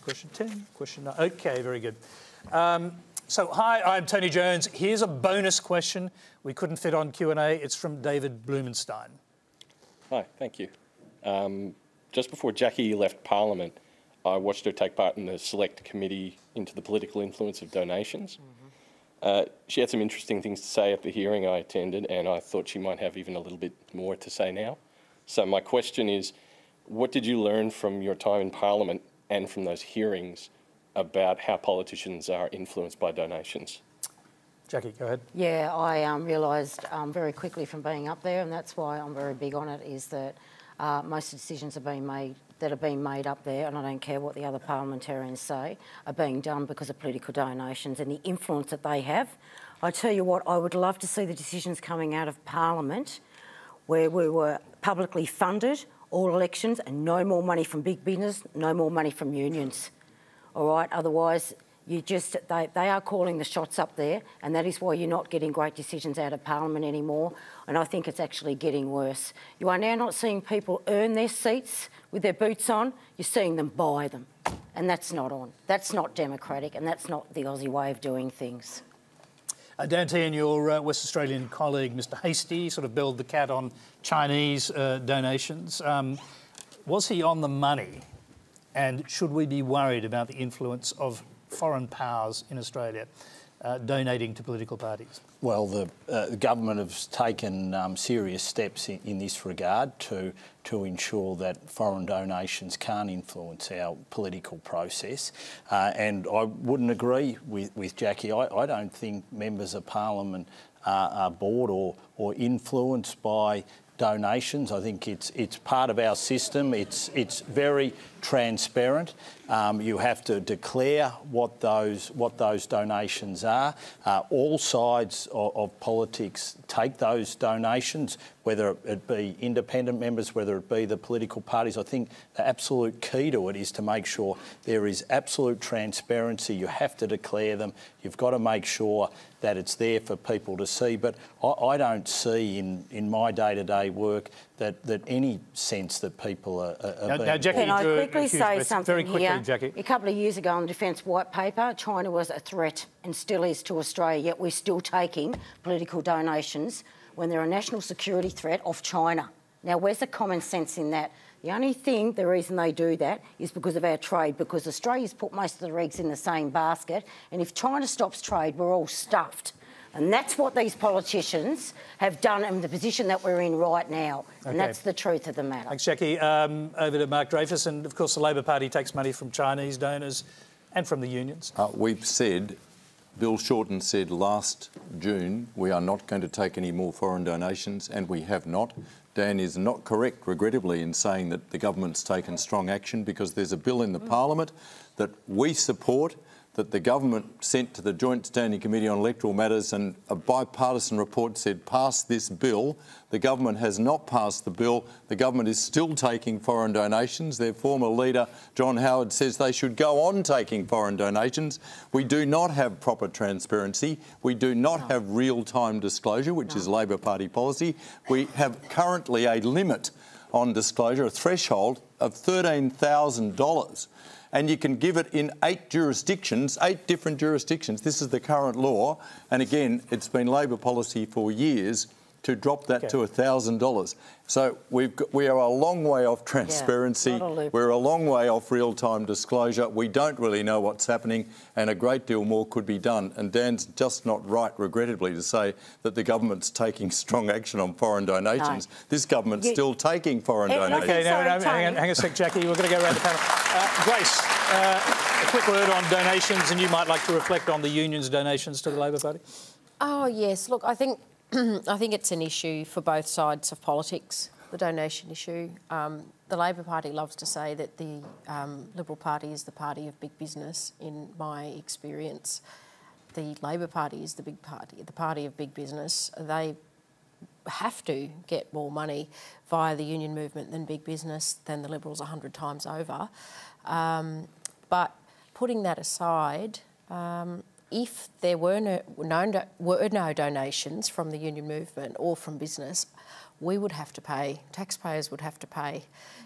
question 10, question 9. OK, very good. So, hi, I'm Tony Jones. Here's a bonus question we couldn't fit on Q&A. It's from David Blumenstein. Hi, thank you. Just before Jackie left Parliament, I watched her take part in the select committee into the political influence of donations. She had some interesting things to say at the hearing I attended, and I thought she might have even a little bit more to say now. So my question is, what did you learn from your time in Parliament and from those hearings about how politicians are influenced by donations? Jackie, go ahead. Yeah, I realised very quickly from being up there, and that's why I'm very big on it, is that most decisions are being made up there, and I don't care what the other parliamentarians say, are being done because of political donations and the influence that they have. I tell you what, I would love to see the decisions coming out of Parliament where we were publicly funded all elections and no more money from big business, no more money from unions. All right, otherwise they are calling the shots up there, and that is why you're not getting great decisions out of Parliament anymore, and I think it's actually getting worse. You are now not seeing people earn their seats with their boots on, you're seeing them buy them, and that's not on. That's not democratic, and that's not the Aussie way of doing things. Dante and your West Australian colleague, Mr Hastie, sort of billed the cat on Chinese donations. Was he on the money? And should we be worried about the influence of foreign powers in Australia donating to political parties? Well, the government has taken serious steps in this regard to ensure that foreign donations can't influence our political process. And I wouldn't agree with Jackie. I don't think members of Parliament are bored or influenced by donations. I think it's part of our system. It's very transparent. You have to declare what those donations are. All sides of politics take those donations, whether it be independent members, whether it be the political parties. I think the absolute key to it is to make sure there is absolute transparency. You have to declare them. You've got to make sure that it's there for people to see. But I don't see in my day-to-day work that any sense that people are now, Jackie, can I quickly say something very quickly, here? Jackie. A couple of years ago on the Defence White Paper, China was a threat and still is to Australia, yet we're still taking political donations when they're a national security threat off China. Now, where's the common sense in that? The reason they do that is because of our trade, because Australia's put most of the eggs in the same basket, and if China stops trade, we're all stuffed. And that's what these politicians have done in the position that we're in right now. And that's the truth of the matter. Thanks, Jackie. Over to Mark Dreyfus. And, of course, the Labor Party takes money from Chinese donors and from the unions. We've said, Bill Shorten said last June, we are not going to take any more foreign donations, and we have not. Dan is not correct, regrettably, in saying that the government's taken strong action, because there's a bill in the Parliament that we support, that the government sent to the Joint Standing Committee on Electoral Matters, and a bipartisan report said pass this bill. The government has not passed the bill. The government is still taking foreign donations. Their former leader, John Howard, says they should go on taking foreign donations. We do not have proper transparency. We do not have real-time disclosure, which is Labor Party policy. We have currently a limit on disclosure, a threshold of $13,000. And you can give it in 8 jurisdictions, 8 different jurisdictions. This is the current law. And again, it's been Labor policy for years to drop that to $1,000. So we are a long way off transparency. We're a long way off real-time disclosure. We don't really know what's happening, and a great deal more could be done. And Dan's just not right, regrettably, to say that the government's taking strong action on foreign donations. No. This government's still taking foreign donations. OK, hang on a sec, Jackie. We're going to go around the panel. Grace, a quick word on donations, and you might like to reflect on the union's donations to the Labor Party. Oh, yes. Look, I think it's an issue for both sides of politics, the donation issue. The Labor Party loves to say that the Liberal Party is the party of big business. In my experience, the Labor Party is the big party, the party of big business. They have to get more money via the union movement than big business, than the Liberals 100 times over. But putting that aside, if there were no donations from the union movement or from business, we would have to pay, taxpayers would have to pay.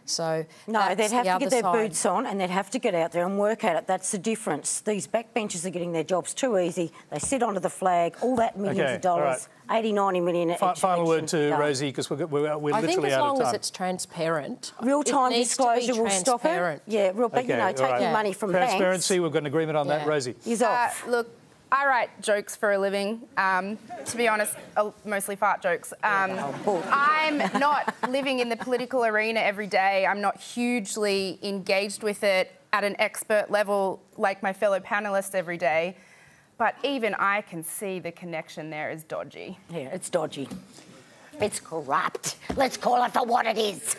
So No, they'd that's have the to get other their side. boots on and they'd have to get out there and work at it. That's the difference. These backbenchers are getting their jobs too easy. They sit under the flag, all that millions of dollars, 80, 90 million each Final word election to done. Rosie, because we're literally I think as out of long time. as it's transparent, Real-time it needs to be disclosure will stop it. transparent. Yeah, but Okay, all taking right. money from banks Transparency, we've got an agreement on that, Yeah. Rosie. is off. Look, I write jokes for a living. To be honest, mostly fart jokes. I'm not living in the political arena every day. I'm not hugely engaged with it at an expert level like my fellow panellists every day. But even I can see the connection there is dodgy. Yeah, it's dodgy. It's corrupt. Let's call it for what it is.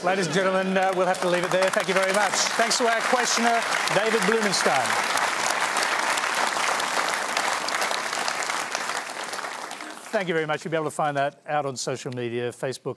Ladies and gentlemen, we'll have to leave it there. Thank you very much. Thanks to our questioner, David Blumenstein. Thank you very much. You'll be able to find that out on social media, Facebook,